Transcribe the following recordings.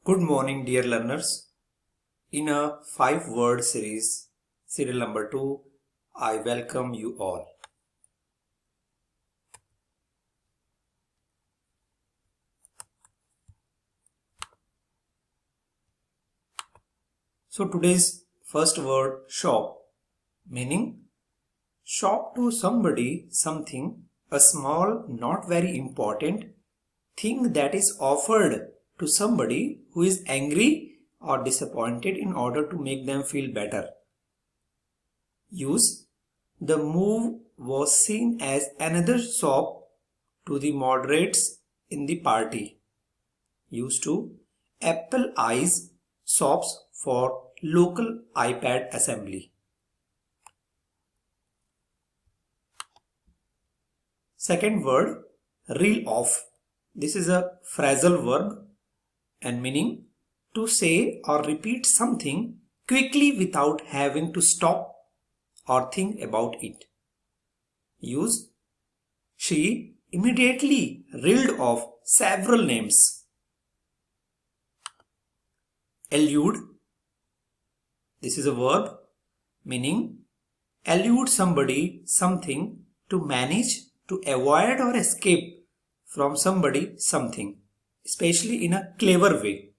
Good morning, dear learners. In a 5-word series, serial number 2, I welcome you all. So today's first word, shop, meaning shop to somebody something, a small, not very important thing that is offered to somebody who is angry or disappointed in order to make them feel better. Use, the move was seen as another sop to the moderates in the party. Used to, Apple eyes sops for local iPad assembly. Second word, reel off. This is a phrasal verb and meaning to say or repeat something quickly without having to stop or think about it. Use, she immediately reeled off several names. Elude, this is a verb meaning elude somebody something, to manage to avoid or escape from somebody something, especially in a clever way.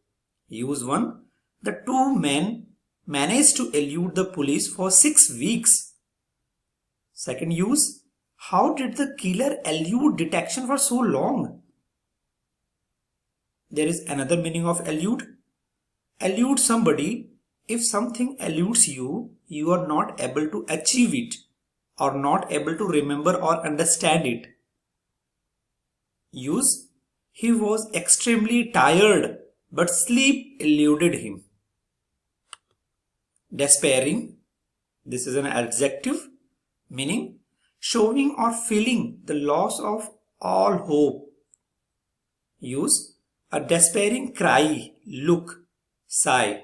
Use 1. The two men managed to elude the police for 6 weeks. Second use, how did the killer elude detection for so long? There is another meaning of elude. Elude somebody, if something eludes you, you are not able to achieve it or not able to remember or understand it. Use, he was extremely tired but sleep eluded him. Desparing, this is an adjective meaning showing or feeling the loss of all hope. Use, a despairing cry, look, sigh.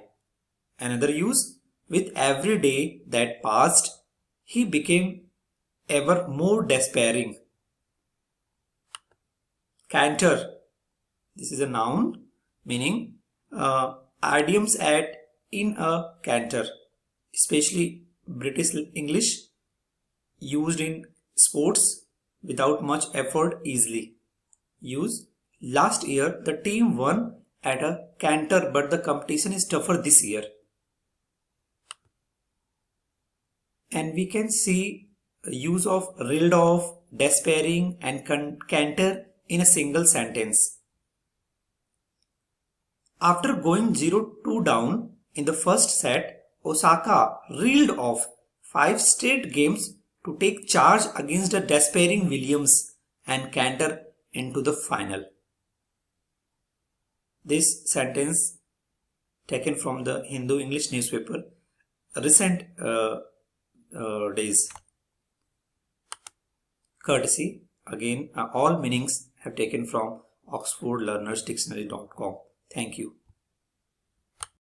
Another use, with every day that passed, he became ever more despairing. Canter, this is a noun meaning idioms at in a canter, especially British English, used in sports without much effort easily. Use, last year the team won at a canter but the competition is tougher this year. And we can see use of reeled off, despairing and canter in a single sentence. After going 0-2 down in the first set, Osaka reeled off 5 straight games to take charge against a despairing Williams and canter into the final. This sentence taken from the Hindu English newspaper, recent days. Courtesy, again all meanings have taken from oxfordlearnersdictionary.com. Thank you.